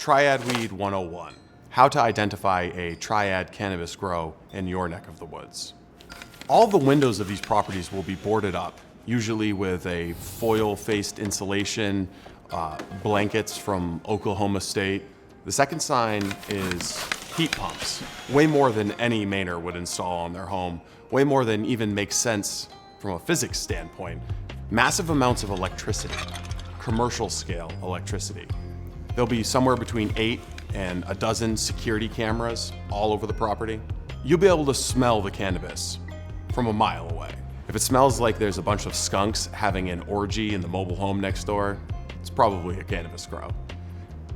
Triad Weed 101. How to identify a triad cannabis grow in your neck of the woods. All the windows of these properties will be boarded up, usually with a foil-faced insulation, blankets from Oklahoma State. The second sign is heat pumps, way more than any Mainer would install on their home, way more than even makes sense from a physics standpoint. Massive amounts of electricity, commercial scale electricity. There'll be somewhere between 8 and a dozen security cameras all over the property. You'll be able to smell the cannabis from a mile away. If it smells like there's a bunch of skunks having an orgy in the mobile home next door, it's probably a cannabis grow.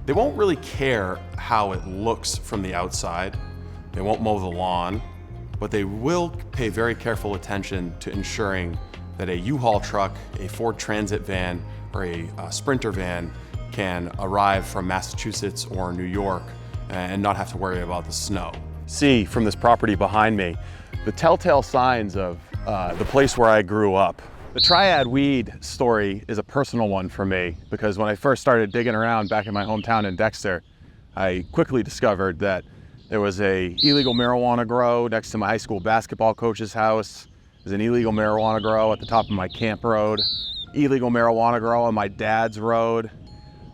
They won't really care how it looks from the outside. They won't mow the lawn, but they will pay very careful attention to ensuring that a U-Haul truck, a Ford Transit van, or a Sprinter van can arrive from Massachusetts or New York and not have to worry about the snow. See from this property behind me, the telltale signs of the place where I grew up. The Triad Weed story is a personal one for me because when I first started digging around back in my hometown in Dexter, I quickly discovered that there was a illegal marijuana grow next to my high school basketball coach's house. There's an illegal marijuana grow at the top of my camp road, illegal marijuana grow on my dad's road.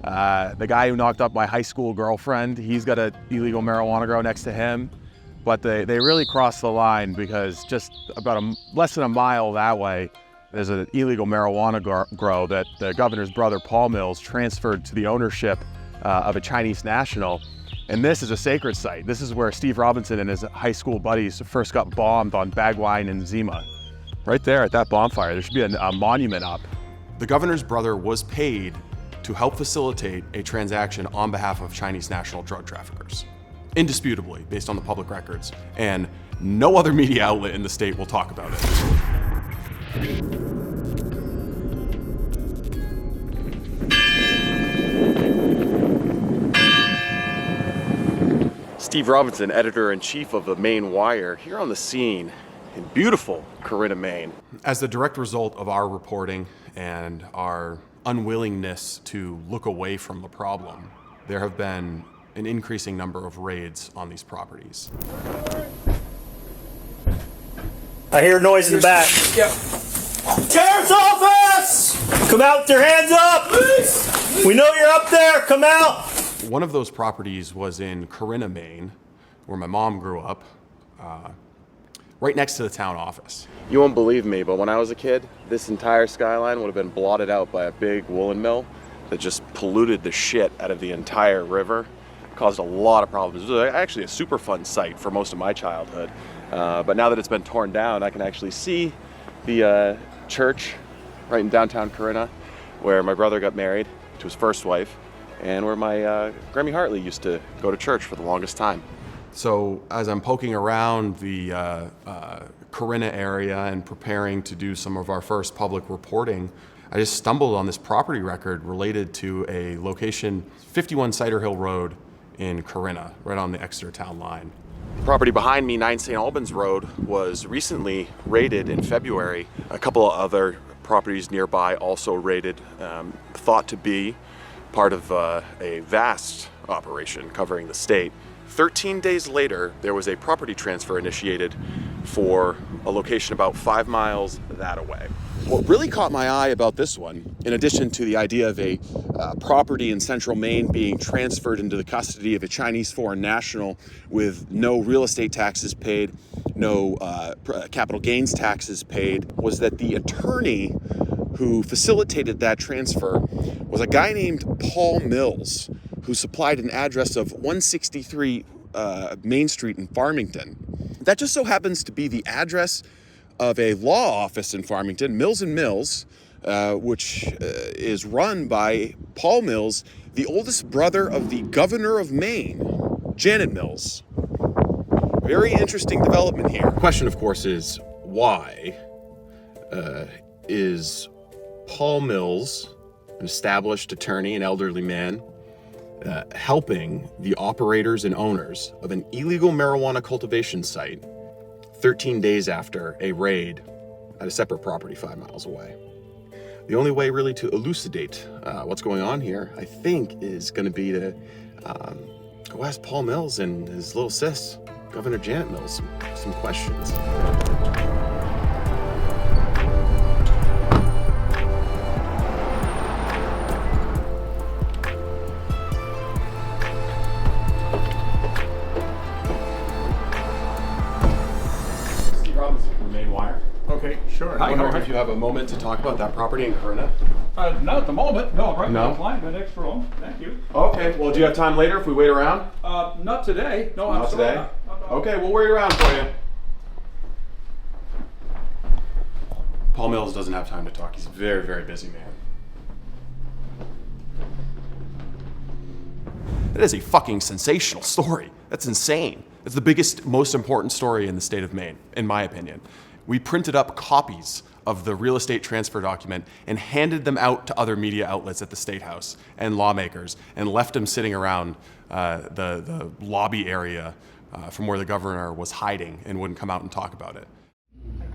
The guy who knocked up my high school girlfriend, he's got an illegal marijuana grow next to him. But they really crossed the line because just about less than a mile that way, there's an illegal marijuana grow that the governor's brother, Paul Mills, transferred to the ownership of a Chinese national. And this is a sacred site. This is where Steve Robinson and his high school buddies first got bombed on Bagwine and Zima. Right there at that bonfire, there should be a monument up. The governor's brother was paid to help facilitate a transaction on behalf of Chinese national drug traffickers. Indisputably, based on the public records, and no other media outlet in the state will talk about it. Steve Robinson, editor-in-chief of the Maine Wire, here on the scene in beautiful Corinna, Maine. As the direct result of our reporting and our unwillingness to look away from the problem, there have been an increasing number of raids on these properties. I hear noise in the back. Yep. Sheriff's office! Come out with your hands up! Please. We know you're up there, come out! One of those properties was in Corinna, Maine, where my mom grew up, right next to the town office. You won't believe me, but when I was a kid, this entire skyline would have been blotted out by a big woolen mill that just polluted the shit out of the entire river. Caused a lot of problems. It was actually a super fun site for most of my childhood. But now that it's been torn down, I can actually see the church right in downtown Corinna, where my brother got married to his first wife, and where my Grammy Hartley used to go to church for the longest time. So as I'm poking around the Corinna area and preparing to do some of our first public reporting, I just stumbled on this property record related to a location, 51 Cider Hill Road in Corinna, right on the Exeter town line. The property behind me, 9 St. Albans Road, was recently raided in February. A couple of other properties nearby also raided, thought to be part of a vast operation covering the state. 13 days later, there was a property transfer initiated for a location about 5 miles that away. What really caught my eye about this one, in addition to the idea of a property in central Maine being transferred into the custody of a Chinese foreign national with no real estate taxes paid, no capital gains taxes paid, was that the attorney who facilitated that transfer was a guy named Paul Mills, who supplied an address of 163 Main Street in Farmington. That just so happens to be the address of a law office in Farmington, Mills & Mills, which is run by Paul Mills, the oldest brother of the governor of Maine, Janet Mills. Very interesting development here. The question, of course, is why is Paul Mills, an established attorney, an elderly man, helping the operators and owners of an illegal marijuana cultivation site 13 days after a raid at a separate property 5 miles away? The only way really to elucidate what's going on here, I think, is going to be to Go ask Paul Mills and his little sis, Governor Janet Mills, some questions. Steve Robinson from Maine Wire. Okay, sure. I wonder if you have a moment to talk about that property in Corona. Not at the moment. No, right No? now, fine. The next room. Thank you. Okay, well, do you have time later if we wait around? Not today. No, Not absolutely today? not. Okay, we'll wait around for you. Paul Mills doesn't have time to talk. He's a very, very busy man. That is a fucking sensational story. That's insane. It's the biggest, most important story in the state of Maine, in my opinion. We printed up copies of the real estate transfer document and handed them out to other media outlets at the State House and lawmakers and left them sitting around the lobby area from where the governor was hiding and wouldn't come out and talk about it.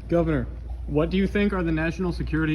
Governor, what do you think are the national security